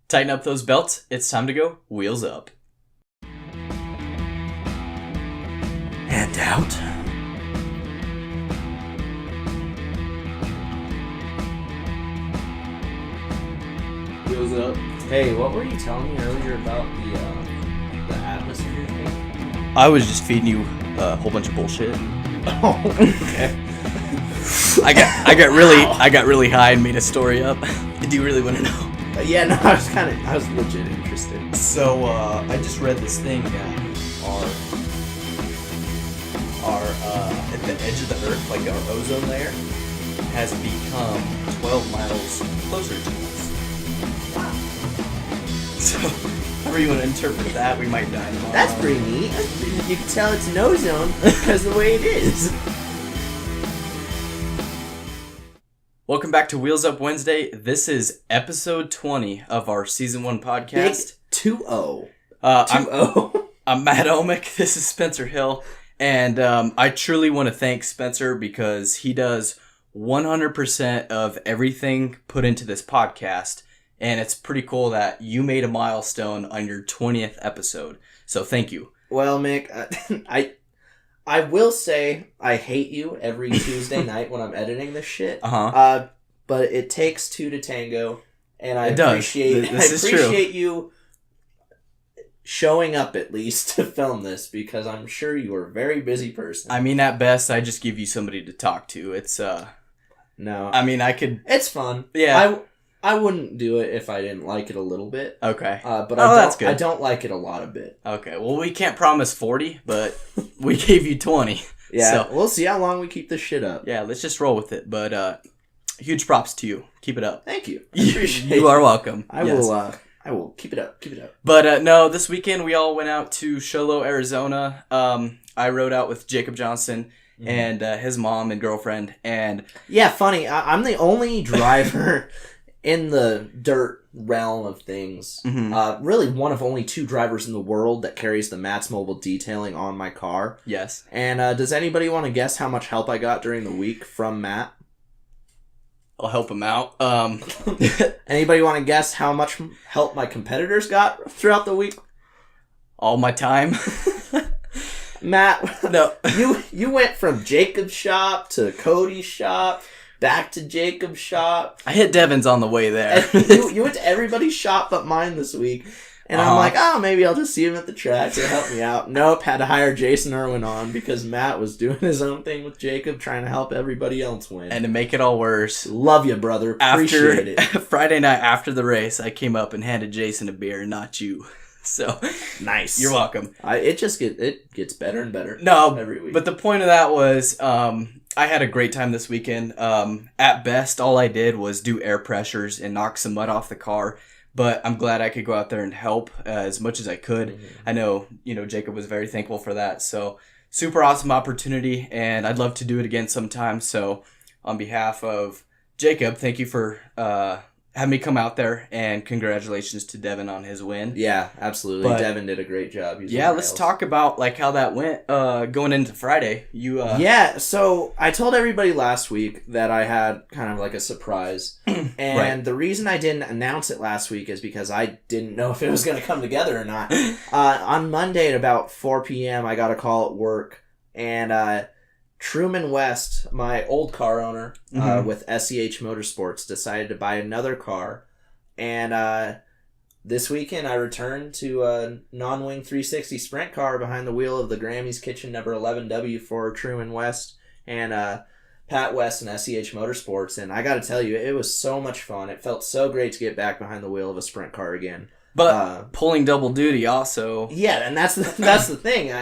Tighten up those belts. It's time to go wheels up. And out. Wheels up. Hey, what were you telling me earlier about the atmosphere thing? I was just feeding you a whole bunch of bullshit. Oh, okay. I got really high and made a story up. Do you really want to know? Yeah, no, I was legit interested. So I just read this thing that our at the edge of the Earth, like our ozone layer, has become 12 miles closer to us. Wow. So, however you want to interpret that, we might die tomorrow. That's pretty neat. You can tell it's an ozone because of the way it is. Welcome back to Wheels Up Wednesday. This is episode 20 of our season 1 podcast. Big 2-0. 2-0. I'm Matt Omick. This is Spencer Hill. And I truly want to thank Spencer because he does 100% of everything put into this podcast. And it's pretty cool that you made a milestone on your 20th episode. So thank you. Well, Mick, I will say I hate you every Tuesday night when I'm editing this shit. Uh-huh. But it takes two to tango, and I It does. appreciate you showing up at least to film this because I'm sure you are a very busy person. I mean, at best, I just give you somebody to talk to. It's, No. I mean, I could... It's fun. Yeah. I wouldn't do it if I didn't like it a little bit. Okay. But that's good. I don't like it a lot of bit. Okay, well, we can't promise 40, but we gave you 20. Yeah, So, we'll see how long we keep this shit up. yeah, let's just roll with it. But huge props to you. Keep it up. Thank you. I appreciate it. You are welcome. I will keep it up. Keep it up. But no, this weekend we all went out to Sholo, Arizona. I rode out with Jacob Johnson and his mom and girlfriend. And yeah, funny. I'm the only driver in the dirt realm of things. Really one of only 2 drivers in the world that carries the Matt's Mobile detailing on my car. yes. And does anybody want to guess how much help I got during the week from Matt? I'll help him out. Anybody want to guess how much help my competitors got throughout the week? All my time. Matt, No. you went from Jacob's shop to Cody's shop, back to Jacob's shop. I hit Devin's on the way there. you went to everybody's shop but mine this week. And I'm like, oh, maybe I'll just see him at the track to help me out. Nope, had to hire Jason Irwin on because Matt was doing his own thing with Jacob, trying to help everybody else win. And to make it all worse, Love you, brother. Appreciate it. Friday night after the race, I came up and handed Jason a beer, not you. So Nice. you're welcome. It gets better and better. No, every week. but the point of that was I had a great time this weekend. At best, all I did was do air pressures and knock some mud off the car. But I'm glad I could go out there and help as much as I could. I know, Jacob was very thankful for that. So super awesome opportunity, and I'd love to do it again sometime. So on behalf of Jacob, thank you for having me come out there, and congratulations to Devin on his win. Yeah, absolutely. But- Devin did a great job. Yeah, let's talk about how that went going into Friday. Yeah, so I told everybody last week that I had kind of like a surprise. And Right. the reason I didn't announce it last week is because I didn't know if it was going to come together or not. On Monday at about 4 p.m., I got a call at work, and Truman West, my old car owner with SEH Motorsports, decided to buy another car. And this weekend, I returned to a non-wing 360 sprint car behind the wheel of the Grammy's Kitchen number 11W for Truman West and Pat West and SEH Motorsports. And I got to tell you, it was so much fun. It felt so great to get back behind the wheel of a sprint car again. But pulling double duty also. Yeah, and that's the thing.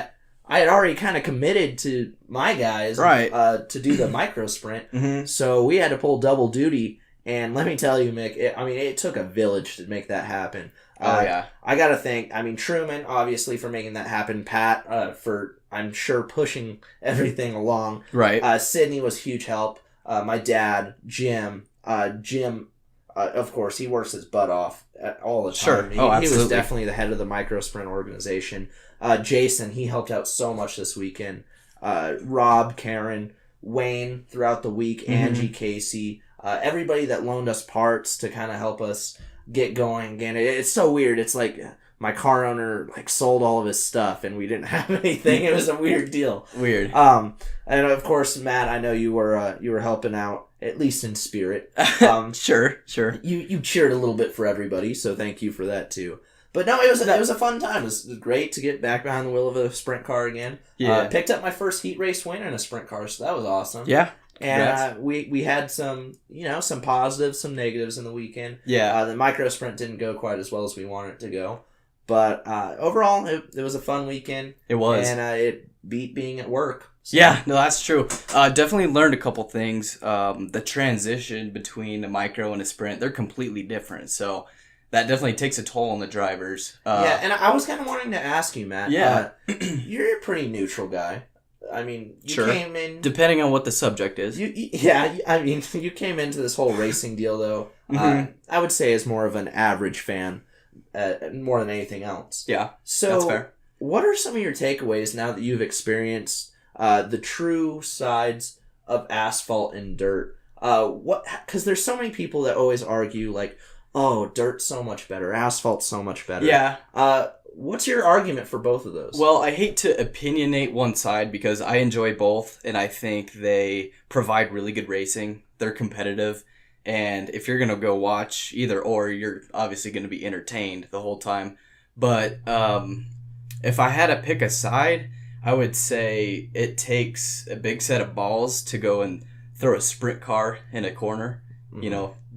I had already kind of committed to my guys to do the micro sprint. So we had to pull double duty. And let me tell you, Mick, it took a village to make that happen. Yeah. I got to thank, Truman, obviously, for making that happen. Pat, for, I'm sure, pushing everything along. Right. Sydney was huge help. My dad, Jim, of course, he works his butt off all the time. Sure. He Absolutely. was definitely the head of the micro sprint organization. Jason, he helped out so much this weekend. Rob, Karen, Wayne throughout the week, Angie, Casey, everybody that loaned us parts to kind of help us get going again. It's so weird. It's like my car owner like sold all of his stuff and we didn't have anything. It was a weird deal. Weird. And of course, Matt, I know you were helping out at least in spirit. Sure. You cheered a little bit for everybody, so thank you for that too. But no, it was a fun time. It was great to get back behind the wheel of a sprint car again. Yeah. Picked up my first heat race win in a sprint car, so that was awesome. Yeah. And we had some positives, some negatives in the weekend. Yeah. The micro sprint didn't go quite as well as we wanted it to go. But overall, it was a fun weekend. It was. And it beat being at work. So. Yeah, no, that's true. Definitely learned a couple things. The transition between a micro and a sprint, they're completely different. So that definitely takes a toll on the drivers. Yeah, and I was kind of wanting to ask you, Matt. Yeah. You're a pretty neutral guy. I mean, you sure. came in... Depending on what the subject is. You came into this whole racing deal, though, I would say as more of an average fan, more than anything else. Yeah, so that's fair. What are some of your takeaways now that you've experienced the true sides of asphalt and dirt? Because there's so many people that always argue, like, oh, dirt's so much better, asphalt's so much better. Yeah. What's your argument for both of those? Well, I hate to opinionate one side because I enjoy both, and I think they provide really good racing. They're competitive, and if you're going to go watch either or, you're obviously going to be entertained the whole time. But if I had to pick a side, I would say it takes a big set of balls to go and throw a sprint car in a corner,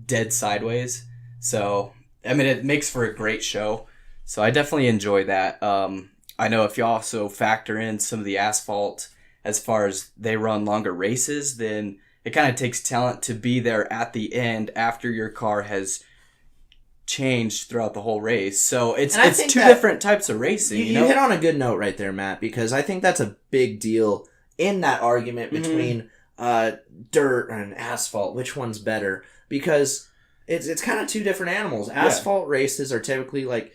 dead sideways. So, I mean, it makes for a great show. So I definitely enjoy that. I know if you also factor in some of the asphalt as far as they run longer races, then it kind of takes talent to be there at the end after your car has changed throughout the whole race. So it's two different types of racing. You hit on a good note right there, Matt, because I think that's a big deal in that argument between dirt and asphalt. Which one's better? Because it's kind of two different animals. Asphalt races are typically like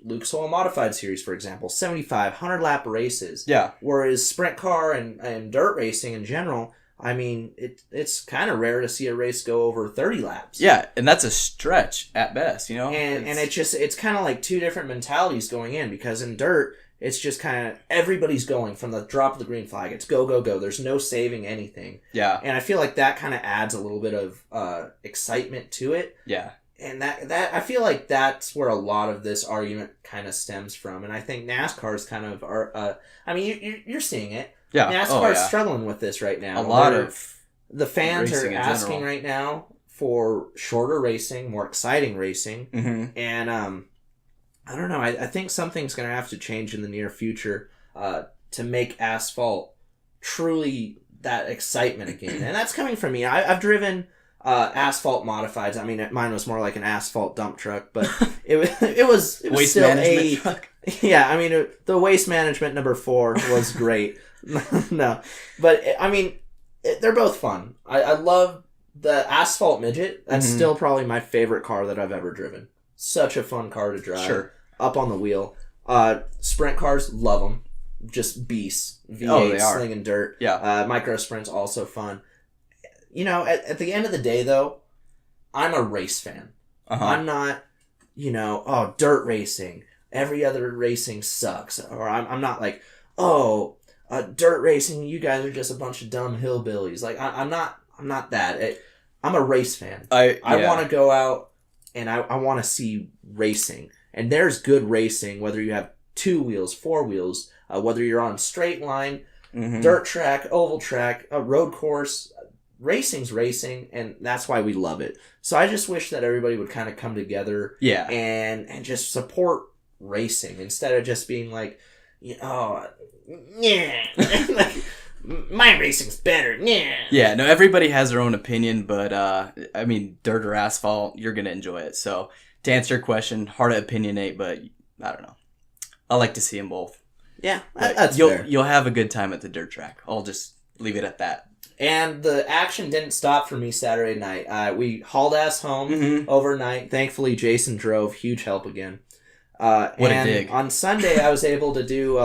Lucas Oil Modified Series, for example, 75, 100 lap races. Yeah. Whereas sprint car and dirt racing in general, I mean, it's kind of rare to see a race go over 30 laps. Yeah, and that's a stretch at best, And it's kind of like two different mentalities going in, because in dirt, it's just kind of everybody's going from the drop of the green flag. It's go, go, go. There's no saving anything. Yeah. And I feel like that kind of adds a little bit of excitement to it. Yeah. And that I feel like that's where a lot of this argument kind of stems from. And I think NASCAR's kind of are. I mean, you're seeing it. Yeah. NASCAR's struggling with this right now. A lot of the fans are asking general. right now for shorter racing, more exciting racing, and I don't know. I think something's going to have to change in the near future to make asphalt truly that excitement again. And that's coming from me. I've driven asphalt modifieds. I mean, mine was more like an asphalt dump truck, but it was waste still management truck. Yeah, I mean, the waste management number 4 was great. No, but I mean, they're both fun. I love the asphalt midget. That's still probably my favorite car that I've ever driven. Such a fun car to drive. Sure. Up on the wheel. Sprint cars, love them. Just beasts. V8 they are. slinging dirt. Yeah. Micro sprints, also fun. At the end of the day, though, I'm a race fan. I'm not, dirt racing. Every other racing sucks. Or I'm not like, dirt racing, you guys are just a bunch of dumb hillbillies. Like, I'm not that. I'm a race fan. I want to go out and I want to see racing. And there's good racing, whether you have 2 wheels, 4 wheels, whether you're on straight line, dirt track, oval track, a road course. Racing's racing, and that's why we love it. So I just wish that everybody would kind of come together and just support racing instead of just being like, like, my racing's better. Yeah, no, everybody has their own opinion, but I mean, dirt or asphalt, you're going to enjoy it. So to answer your question, hard to opinionate, but I don't know. I like to see them both. Yeah, but that's fair. You'll have a good time at the dirt track. I'll just leave it at that. And the action didn't stop for me Saturday night. We hauled ass home overnight. Thankfully, Jason drove. Huge help again. What a dig! On Sunday, I was able to do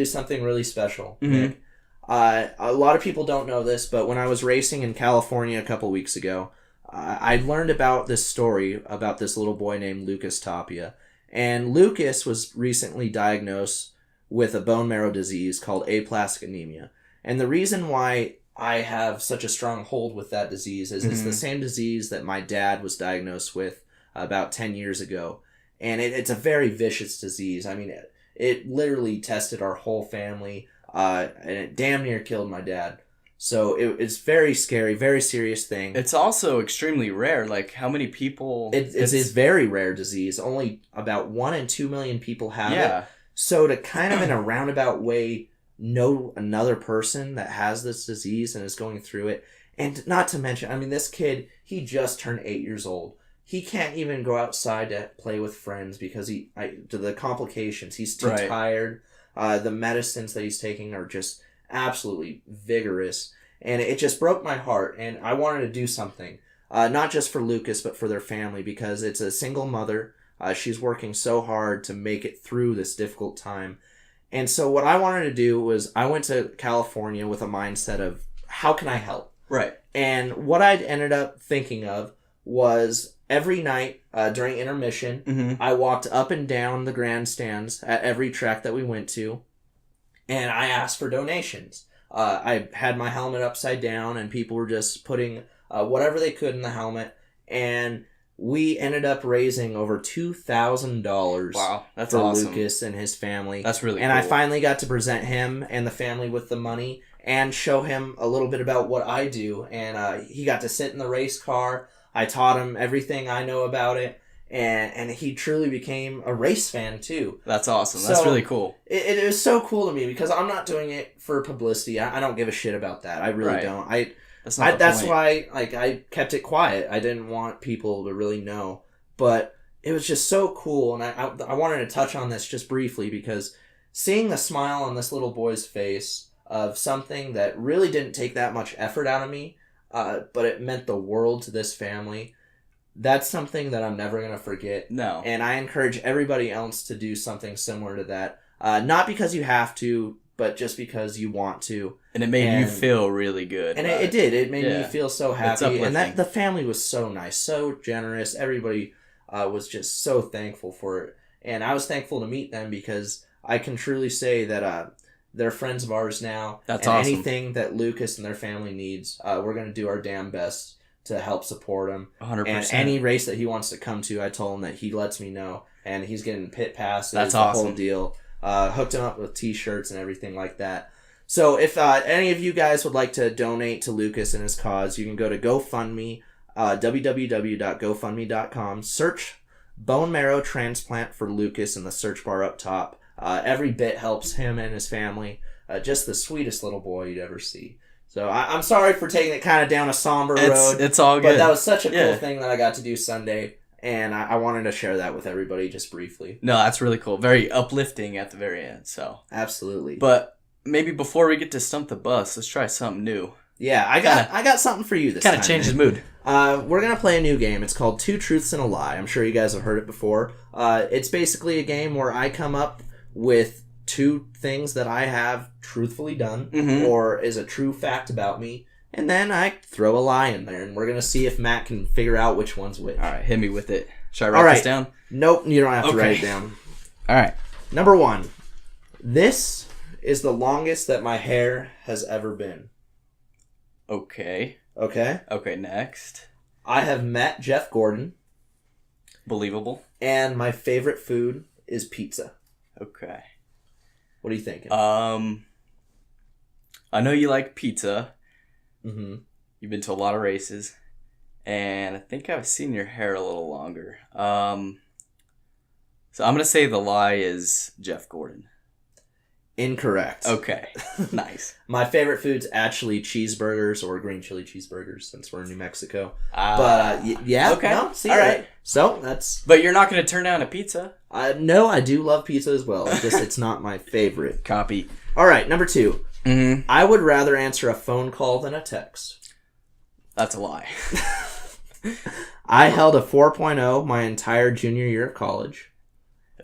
something really special. Nick. A lot of people don't know this, but when I was racing in California a couple weeks ago, I learned about this story about this little boy named Lucas Tapia. And Lucas was recently diagnosed with a bone marrow disease called aplastic anemia. And the reason why I have such a strong hold with that disease is it's the same disease that my dad was diagnosed with about 10 years ago. And it's a very vicious disease. I mean, it literally tested our whole family, and it damn near killed my dad. So it's very scary, very serious thing. It's also extremely rare. Like, how many people... It's a very rare disease. Only about 1 in 2 million people have it. So to kind of in a roundabout way know another person that has this disease and is going through it. And not to mention, I mean, this kid, he just turned 8 years old. He can't even go outside to play with friends because to the complications. He's too tired. The medicines that he's taking are just absolutely vigorous, and it just broke my heart, and I wanted to do something, not just for Lucas but for their family, because it's a single mother. She's working so hard to make it through this difficult time. And so what I wanted to do was I went to California with a mindset of how can I help, and what I ended up thinking of was every night during intermission, I walked up and down the grandstands at every track that we went to, and I asked for donations. I had my helmet upside down, and people were just putting whatever they could in the helmet. And we ended up raising over $2,000 wow, that's for awesome. Lucas and his family. That's really and cool. I finally got to present him and the family with the money and show him a little bit about what I do. And he got to sit in the race car. I taught him everything I know about it. And he truly became a race fan too. That's awesome. That's really cool. It was so cool to me because I'm not doing it for publicity. I don't give a shit about that. I really don't. That's why I kept it quiet. I didn't want people to really know. But it was just so cool, and I wanted to touch on this just briefly because seeing the smile on this little boy's face of something that really didn't take that much effort out of me, but it meant the world to this family. That's something that I'm never going to forget. No. And I encourage everybody else to do something similar to that. Not because you have to, but just because you want to. And it made you feel really good. And it did. It made me feel so It's happy. uplifting. And the family was so nice, so generous. Everybody was just so thankful for it. And I was thankful to meet them because I can truly say that they're friends of ours now. That's and awesome. Anything that Lucas and their family needs, we're going to do our damn best to help support him. 100%. And any race that he wants to come to, I told him that he lets me know. And he's getting pit passes, That's the awesome. whole deal. Hooked him up with t-shirts and everything like that. So if any of you guys would like to donate to Lucas and his cause, you can go to GoFundMe, www.gofundme.com, search bone marrow transplant for Lucas in the search bar up top. Every bit helps him and his family. Just the sweetest little boy you'd ever see. So I'm sorry for taking it kind of down a somber road. It's all good. But that was such a cool thing that I got to do Sunday. And I wanted to share that with everybody just briefly. No, that's really cool. Very uplifting at the very end. So absolutely. But maybe before we get to Stump the Bus, let's try something new. Yeah, I got something for you this time. Kind of changes mood. We're going to play a new game. It's called Two Truths and a Lie. I'm sure you guys have heard it before. It's basically a game where I come up with two things that I have truthfully done or is a true fact about me. And then I throw a lie in there, and we're going to see if Matt can figure out which one's which. All right, hit me with it. Should I write this down? Nope, you don't have to write it down. All right. Number 1. This is the longest that my hair has ever been. Okay. Okay? Okay, next. I have met Jeff Gordon. Believable. And my favorite food is pizza. Okay. What are you thinking? I know you like pizza. Mm-hmm. You've been to a lot of races, and I think I've seen your hair a little longer. So I'm gonna say the lie is Jeff Gordon. Incorrect. Okay, nice. My favorite food's actually cheeseburgers or green chili cheeseburgers since we're in New Mexico. But yeah, okay, no, see, all right. So that's. But you're not gonna turn down a pizza. No, I do love pizza as well. It's not my favorite. Copy. All right, number 2. Mm-hmm. I would rather answer a phone call than a text. That's a lie. I held a 4.0 my entire junior year of college.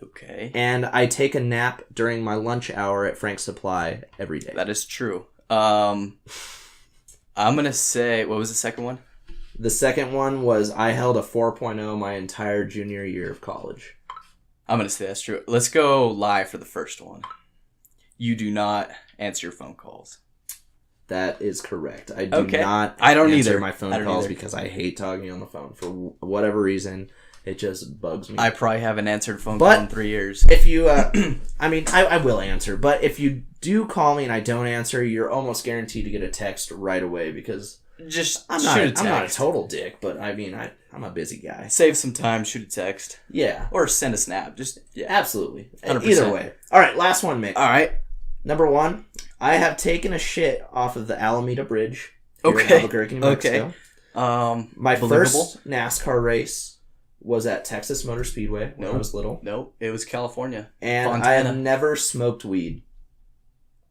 Okay. And I take a nap during my lunch hour at Frank's Supply every day. That is true. I'm going to say, what was the second one? The second one was I held a 4.0 my entire junior year of college. I'm going to say that's true. Let's go live for the first one. You do not answer your phone calls. That is correct. I do not I don't answer either. my phone calls because I hate talking on the phone for whatever reason. It just bugs me. I probably haven't answered phone call in 3 years. If you, I mean, I will answer, but if you do call me and I don't answer, you're almost guaranteed to get a text right away because I'm not a total dick, but I mean, I'm a busy guy. Save some time, shoot a text. Yeah. Or send a snap. Absolutely. 100%. Either way. All right, last one, Mick. All right. Number 1, I have taken a shit off of the Alameda Bridge here in Okay. Albuquerque, New Mexico. My first NASCAR race was at Texas Motor Speedway when I was little. Nope, it was California. And Fontana. I have never smoked weed.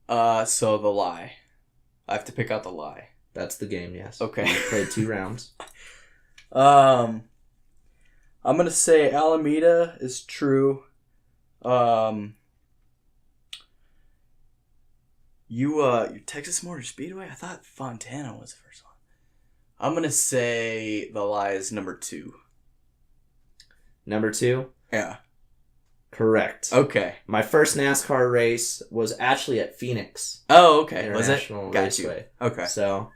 So the lie. I have to pick out the lie. That's the game, yes. Okay. I played 2 rounds. I'm gonna say Alameda is true. Your Texas Motor Speedway? I thought Fontana was the first one. I'm gonna say the lie is number 2. Number 2? Yeah. Correct. Okay. My first NASCAR race was actually at Phoenix. Oh, okay. Was it? International Got Raceway. you. Okay. So,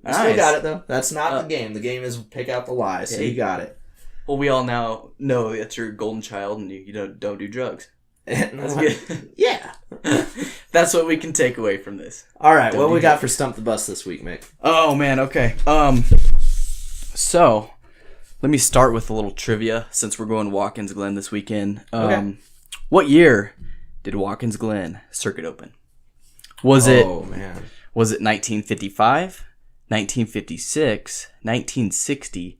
I Nice. still got it, though. That's not the game. The game is pick out the lie, so you got it. Well, we all now know that's your golden child and you don't do drugs. That's good. Yeah. That's what we can take away from this. All right, what we got for Stump the Bus this week, Mick? Oh, man, okay. So, let me start with a little trivia since we're going Watkins Glen this weekend. Okay. What year did Watkins Glen circuit open? Was it 1955, 1956, 1960,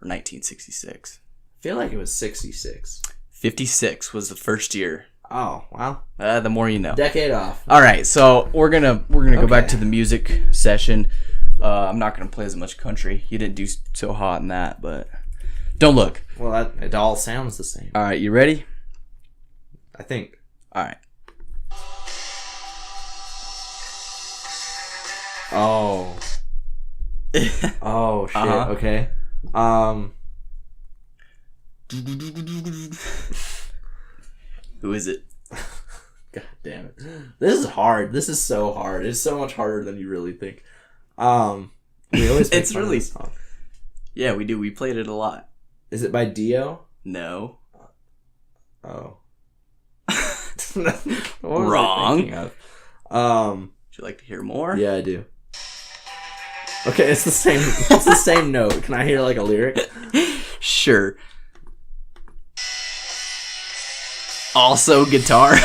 or 1966? I feel like it was 66. 56 was the first year. Oh, wow. The more you know. Decade off. All right, so we're gonna go back to the music session. I'm not gonna play as much country. You didn't do so hot in that, but don't look. Well, it all sounds the same. All right, you ready? I think. All right. Oh. Oh shit. Uh-huh. Okay. Who is it? God damn it. This is hard. This is so hard. It's so much harder than you really think. We always make It's fun of really this song. Yeah, we do. We played it a lot. Is it by Dio? No. Oh. What was Wrong. I thinking of? Would you like to hear more? Yeah, I do. Okay, it's the same. It's the same note. Can I hear like a lyric? Sure. Also guitar.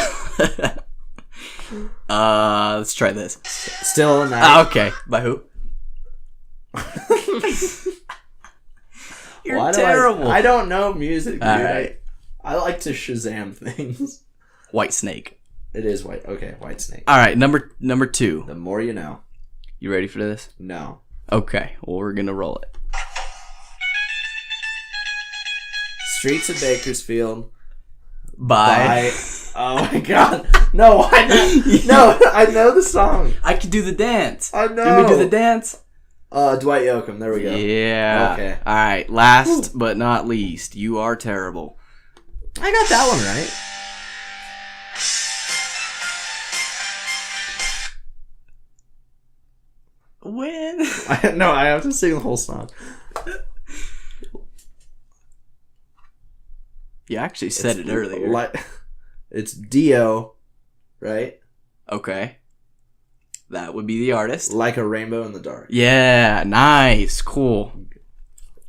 Let's try this. Still a night. Okay. By who? You're Why terrible. I don't know music, dude. All right. I like to Shazam things. White Snake. It is white. Okay, White Snake. All right, number 2. The more you know. You ready for this? No. Okay. Well, we're gonna roll it. Streets of Bakersfield. Bye. Oh my god. No, I know the song. I can do the dance. I know. Let me do the dance. Dwight Yoakam. There we go. Yeah. Okay. All right. Last but not least, You Are Terrible. I got that one right. When? No, I have to sing the whole song. You actually said it earlier. It's Dio, right? Okay. That would be the artist. Like a Rainbow in the Dark. Yeah. Nice. Cool.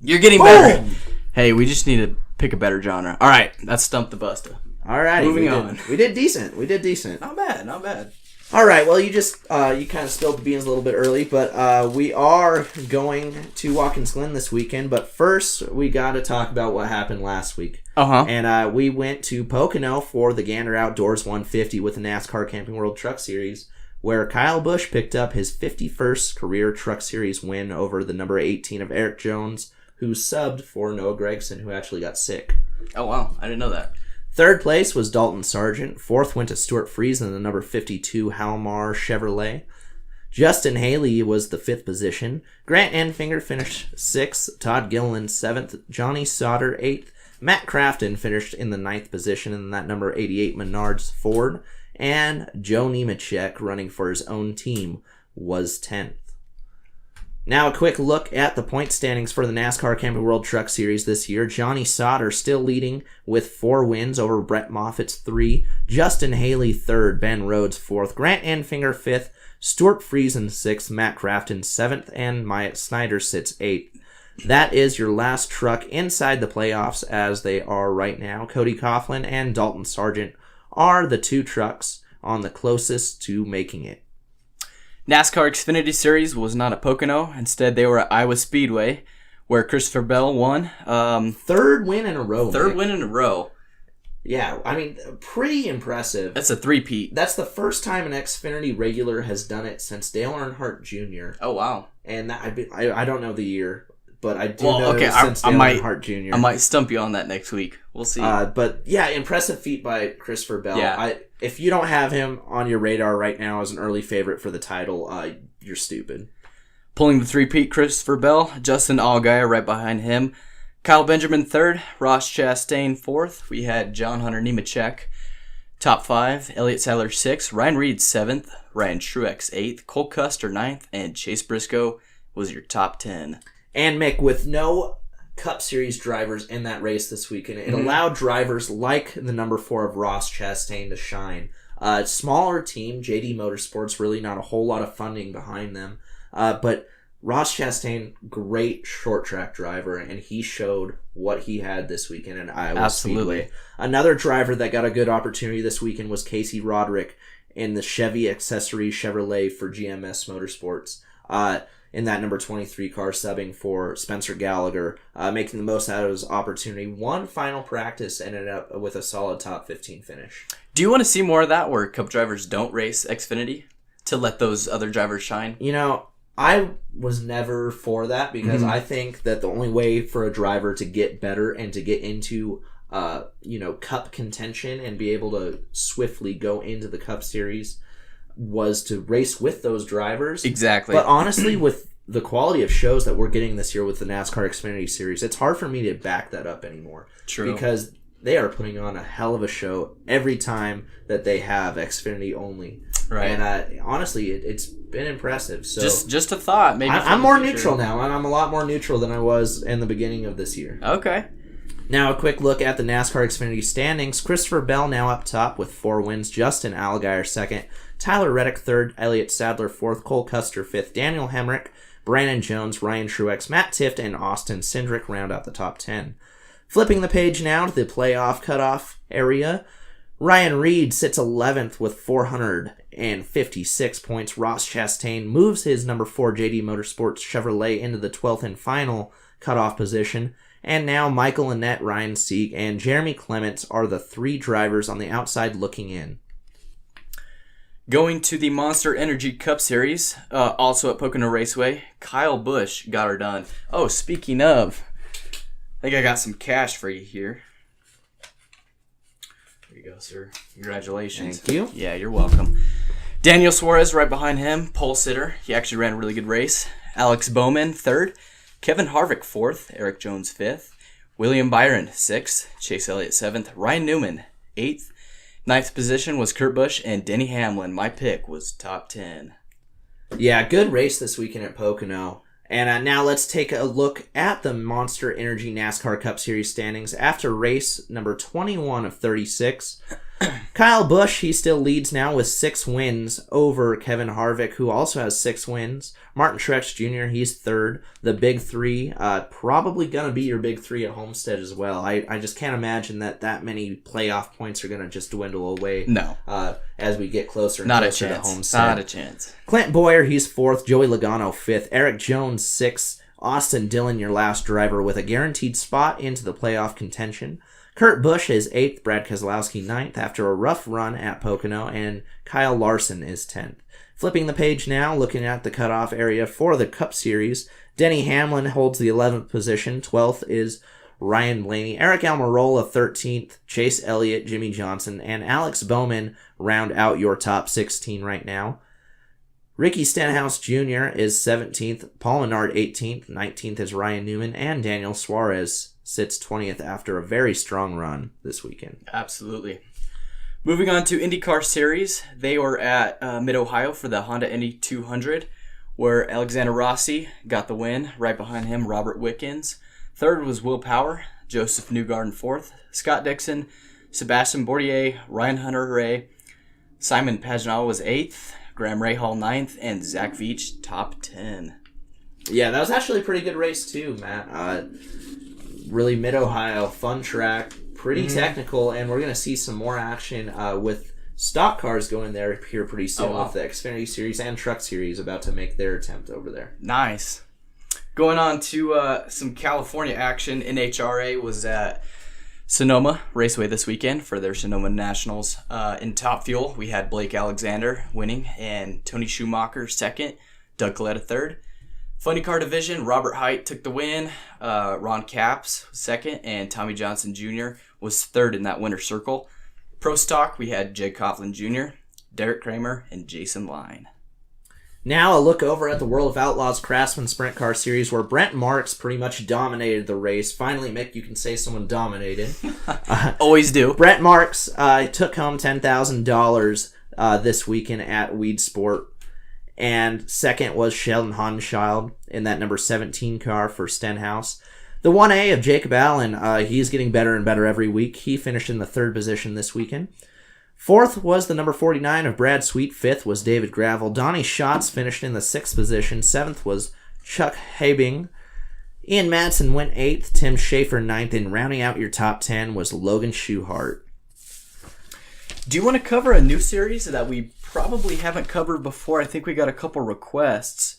You're getting better. Hey, we just need to pick a better genre. All right. That's Stump the Busta. All right. Moving on. We did decent. Not bad. Not bad. All right. Well, you kind of spilled the beans a little bit early, but we are going to Watkins Glen this weekend. But first, we got to talk about what happened last week. Uh-huh. And we went to Pocono for the Gander Outdoors 150 with the NASCAR Camping World Truck Series, where Kyle Busch picked up his 51st career Truck Series win over the number 18 of Eric Jones, who subbed for Noah Gragson, who actually got sick. Oh, wow. I didn't know that. Third place was Dalton Sargent. Fourth went to Stuart Friesen in the number 52 Halmar Chevrolet. Justin Haley was the 5th position. Grant Enfinger finished 6th. Todd Gilliland 7th. Johnny Sauter 8th. Matt Crafton finished in the 9th position in that number 88 Menards Ford. And Joe Nemechek, running for his own team, was 10th. Now a quick look at the point standings for the NASCAR Camping World Truck Series this year. Johnny Sauter still leading with 4 wins over Brett Moffitt's 3. Justin Haley 3rd. Ben Rhodes 4th. Grant Enfinger 5th. Stuart Friesen 6th, Matt Crafton 7th, and Myatt Snyder sits 8th. That is your last truck inside the playoffs as they are right now. Cody Coughlin and Dalton Sargent are the 2 trucks on the closest to making it. NASCAR Xfinity Series was not at Pocono. Instead, they were at Iowa Speedway, where Christopher Bell won. 3rd win in a row. Third win in a row. Yeah, I mean, pretty impressive. That's a three-peat. That's the first time an Xfinity regular has done it since Dale Earnhardt Jr. Oh, wow. And I don't know the year, but I do know okay, it was since Dale Earnhardt Jr. I might stump you on that next week. We'll see. But yeah, impressive feat by Christopher Bell. Yeah. If you don't have him on your radar right now as an early favorite for the title, you're stupid. Pulling the three-peat, Christopher Bell, Justin Allgaier right behind him. Kyle Benjamin 3rd, Ross Chastain 4th. We had John Hunter Nemechek, top 5. Elliott Sadler 6th. Ryan Reed 7th. Ryan Truex 8th. Cole Custer 9th. And Chase Briscoe was your top 10. And Mick, with no Cup Series drivers in that race this weekend, it allowed drivers like the number 4 of Ross Chastain to shine. Smaller team, JD Motorsports, really not a whole lot of funding behind them. But Ross Chastain, great short track driver, and he showed what he had this weekend in Iowa Speedway. Another driver that got a good opportunity this weekend was Casey Roderick in the Chevy Accessory Chevrolet for GMS Motorsports. In that number 23 car, subbing for Spencer Gallagher, making the most out of his opportunity. One final practice, ended up with a solid top 15 finish. Do you want to see more of that where Cup drivers don't race Xfinity to let those other drivers shine? You know, I was never for that because I think that the only way for a driver to get better and to get into Cup contention and be able to swiftly go into the Cup Series was to race with those drivers. Exactly. But honestly, with the quality of shows that we're getting this year with the NASCAR Xfinity Series, it's hard for me to back that up anymore. True. Because they are putting on a hell of a show every time that they have Xfinity only. Right. And honestly, it's been impressive. So just a thought. Maybe I'm more neutral now. I'm a lot more neutral than I was in the beginning of this year. Okay. Now a quick look at the NASCAR Xfinity standings. Christopher Bell now up top with 4 wins. Justin Allgaier 2nd. Tyler Reddick 3rd. Elliott Sadler 4th. Cole Custer 5th. Daniel Hemrick, Brandon Jones, Ryan Truex, Matt Tifft, and Austin Cindric round out the top 10. Flipping the page now to the playoff cutoff area. Ryan Reed sits 11th with 456 points. Ross Chastain moves his number 4 JD Motorsports Chevrolet into the 12th and final cutoff position. And now Michael Annett, Ryan Sieg, and Jeremy Clements are the 3 drivers on the outside looking in. Going to the Monster Energy Cup Series, also at Pocono Raceway, Kyle Busch got her done. Oh, speaking of, I think I got some cash for you here. There you go, sir. Congratulations. Thank you. Yeah, you're welcome. Daniel Suarez right behind him, pole sitter. He actually ran a really good race. Alex Bowman, 3rd. Kevin Harvick, 4th. Eric Jones, 5th. William Byron, 6th. Chase Elliott, 7th. Ryan Newman, 8th. 9th position was Kurt Busch, and Denny Hamlin, my pick, was top 10. Yeah, good race this weekend at Pocono. And now let's take a look at the Monster Energy NASCAR Cup Series standings. After race number 21 of 36, Kyle Busch, he still leads now with 6 wins over Kevin Harvick, who also has 6 wins. Martin Truex Jr., he's 3rd. The Big 3, probably going to be your Big 3 at Homestead as well. I just can't imagine that many playoff points are going to just dwindle away. No. As we get closer and closer to Homestead. Not a chance. Clint Boyer, he's 4th. Joey Logano, 5th. Eric Jones, 6th. Austin Dillon, your last driver, with a guaranteed spot into the playoff contention. Kurt Busch is 8th, Brad Keselowski 9th after a rough run at Pocono, and Kyle Larson is 10th. Flipping the page now, looking at the cutoff area for the Cup Series, Denny Hamlin holds the 11th position, 12th is Ryan Blaney, Eric Almirola 13th, Chase Elliott, Jimmy Johnson, and Alex Bowman round out your top 16 right now. Ricky Stenhouse Jr. is 17th, Paul Menard 18th, 19th is Ryan Newman, and Daniel Suarez sits 20th after a very strong run this weekend. Absolutely. Moving on to IndyCar Series, they were at Mid-Ohio for the Honda Indy 200, where Alexander Rossi got the win. Right behind him, Robert Wickens. Third was Will Power, Joseph Newgarden fourth, Scott Dixon, Sebastian Bourdier, Ryan Hunter-Ray, Simon Pagenaud was 8th, Graham Rahal 9th, and Zach Veach top 10. Yeah, that was actually a pretty good race too, Matt. Really Mid-Ohio, fun track, pretty technical, and we're going to see some more action with stock cars going there here pretty soon with the Xfinity Series and Truck Series about to make their attempt over there. Nice. Going on to some California action, NHRA was at Sonoma Raceway this weekend for their Sonoma Nationals. In Top Fuel, we had Blake Alexander winning and Tony Schumacher second, Doug Coletta third. Funny Car Division, Robert Height took the win, Ron Capps was second, and Tommy Johnson Jr. was third in that winner's circle. Pro Stock, we had Jake Coughlin Jr., Derek Kramer, and Jason Line. Now a look over at the World of Outlaws Craftsman Sprint Car Series where Brent Marks pretty much dominated the race. Finally, Mick, you can say someone dominated. Always do. Brent Marks took home $10,000 this weekend at Weed Sport. And second was Sheldon Hanschild in that number 17 car for Stenhouse. The 1A of Jacob Allen, he's getting better and better every week. He finished in the third position this weekend. Fourth was the number 49 of Brad Sweet. Fifth was David Gravel. Donnie Schatz finished in the sixth position. Seventh was Chuck Habing. Ian Madsen went 8th. Tim Schaefer 9th. And rounding out your top 10 was Logan Schuchart. Do you want to cover a new series that we probably haven't covered before? I think we got a couple requests.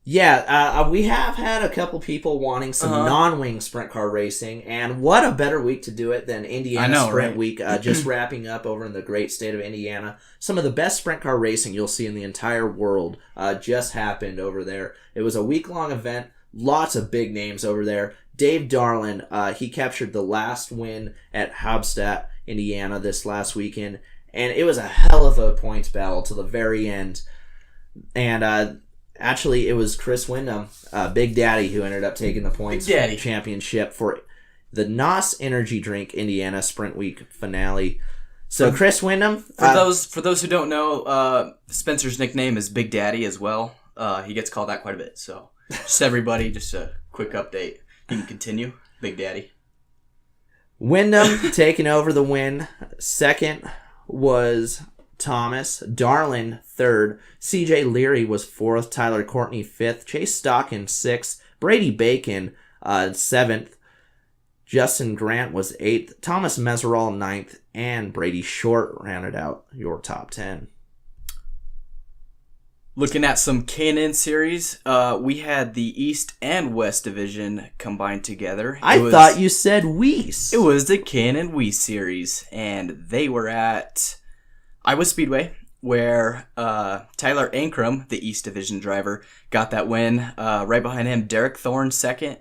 Yeah, we have had a couple people wanting some non-wing sprint car racing, and what a better week to do it than Indiana Sprint Week, just wrapping up over in the great state of Indiana. Some of the best sprint car racing you'll see in the entire world just happened over there. It was a week-long event, lots of big names over there. Dave Darlin, he captured the last win at Haubstadt, Indiana this last weekend, and it was a hell of a points battle to the very end. And actually, it was Chris Windham, Big Daddy, who ended up taking the points championship for the NOS Energy Drink Indiana Sprint Week finale. So Chris Windham, for those who don't know, Spencer's nickname is Big Daddy as well. He gets called that quite a bit. So just everybody, just a quick update. You can continue, Big Daddy. Windham taking over the win. Second was Thomas. Darlin, third. CJ Leary was fourth. Tyler Courtney, fifth. Chase Stockin, sixth. Brady Bacon, seventh. Justin Grant was eighth. Thomas Meserol, ninth. And Brady Short rounded out your top 10. Looking at some K&N series, we had the East and West Division combined together. I thought you said Weiss. It was the K&N Weiss series, and they were at Iowa Speedway, where Tyler Ankrum, the East Division driver, got that win. Right behind him, Derek Thorne, second.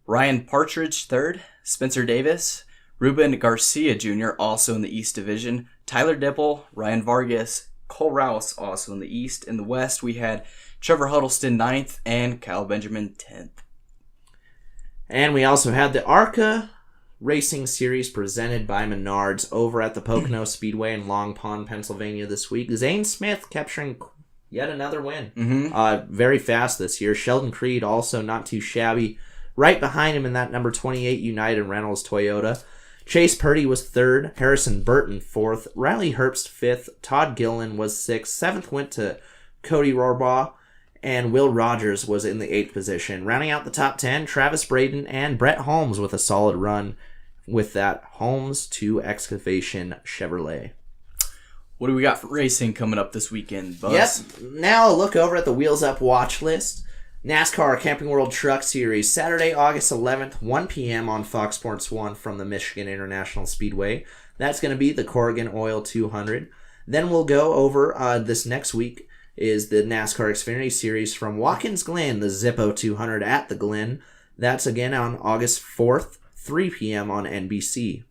Ryan Partridge, third. Spencer Davis. Ruben Garcia Jr., also in the East Division. Tyler Dipple, Ryan Vargas, Cole Rouse, also in the East. In the West, we had Trevor Huddleston, 9th, and Kyle Benjamin, 10th. And we also had the ARCA Racing Series presented by Menards over at the Pocono Speedway in Long Pond, Pennsylvania this week. Zane Smith capturing yet another win. Very fast this year. Sheldon Creed also not too shabby. Right behind him in that number 28 United Rentals Toyota. Chase Purdy was third. Harrison Burton fourth. Riley Herbst fifth. Todd Gillen was sixth. Seventh went to Cody Rohrbaugh. And Will Rogers was in the 8th position. Rounding out the top 10, Travis Braden and Brett Holmes with a solid run with that Holmes 2 Excavation Chevrolet. What do we got for racing coming up this weekend, Buzz? Yep. Now a look over at the Wheels Up watch list. NASCAR Camping World Truck Series, Saturday, August 11th, 1 p.m. on Fox Sports 1 from the Michigan International Speedway. That's going to be the Corrigan Oil 200. Then we'll go over this next week is the NASCAR Xfinity Series from Watkins Glen, the Zippo 200 at the Glen. That's again on August 4th, 3 p.m. on NBC.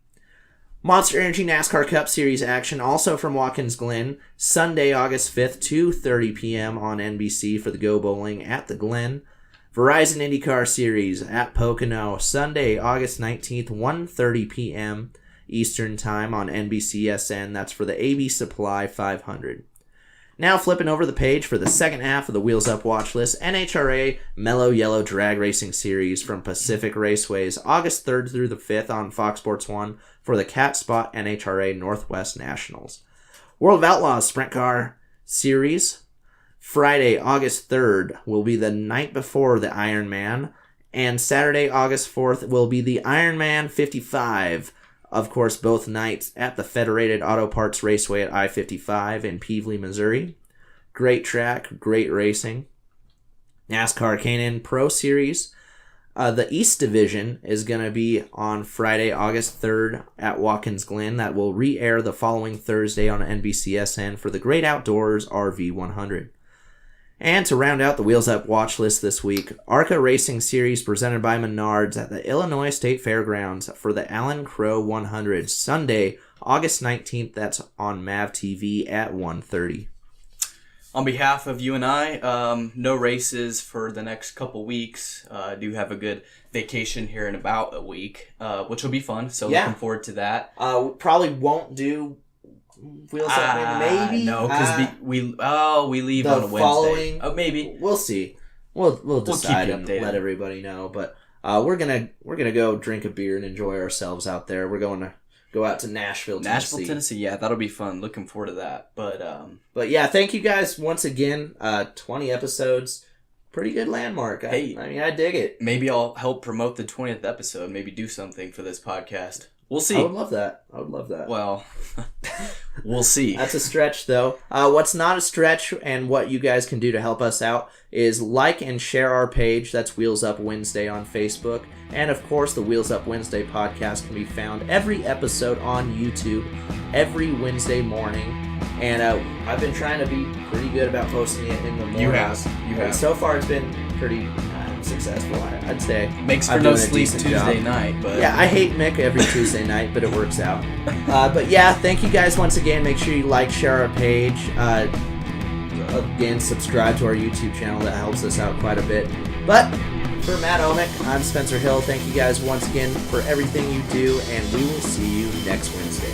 Monster Energy NASCAR Cup Series action also from Watkins Glen. Sunday, August 5th, 2:30 p.m. on NBC for the Go Bowling at the Glen. Verizon IndyCar Series at Pocono. Sunday, August 19th, 1:30 p.m. Eastern Time on NBCSN. That's for the AB Supply 500. Now flipping over the page for the second half of the Wheels Up watch list, NHRA Mellow Yellow Drag Racing Series from Pacific Raceways, August 3rd through the 5th on Fox Sports 1 for the Cat Spot NHRA Northwest Nationals. World of Outlaws Sprint Car Series, Friday, August 3rd will be the night before the Ironman, and Saturday, August 4th will be the Ironman 55. Of course, both nights at the Federated Auto Parts Raceway at I-55 in Peevely, Missouri. Great track, great racing. NASCAR K&N Pro Series. The East Division is going to be on Friday, August 3rd at Watkins Glen. That will re-air the following Thursday on NBCSN for the Great Outdoors RV 100. And to round out the Wheels Up watch list this week, ARCA Racing Series presented by Menards at the Illinois State Fairgrounds for the Allen Crow 100. Sunday, August 19th, that's on MAV TV at 1:30. On behalf of you and I, no races for the next couple weeks. Do have a good vacation here in about a week, which will be fun. So looking forward to that. Probably won't do Wheels Up, maybe. No, because we leave on a Wednesday. Maybe we'll see. We'll decide and let everybody know. But we're gonna go drink a beer and enjoy ourselves out there. We're going to go out to Nashville, Tennessee. Yeah, that'll be fun. Looking forward to that. But yeah, thank you guys once again. 20 episodes, pretty good landmark. I mean, I dig it. Maybe I'll help promote the 20th episode. Maybe do something for this podcast. We'll see. I would love that. Well, we'll see. That's a stretch, though. What's not a stretch and what you guys can do to help us out is like and share our page. That's Wheels Up Wednesday on Facebook. And, of course, the Wheels Up Wednesday podcast can be found every episode on YouTube every Wednesday morning. And I've been trying to be pretty good about posting it in the morning. You have. So far, it's been pretty successful, I'd say. Makes for no sleep Tuesday night, but yeah, I hate Mick every Tuesday night, but it works out. But yeah, thank you guys once again. Make sure you like, share our page. Again, subscribe to our YouTube channel. That helps us out quite a bit. But for Matt Omick, I'm Spencer Hill. Thank you guys once again for everything you do, and we will see you next Wednesday.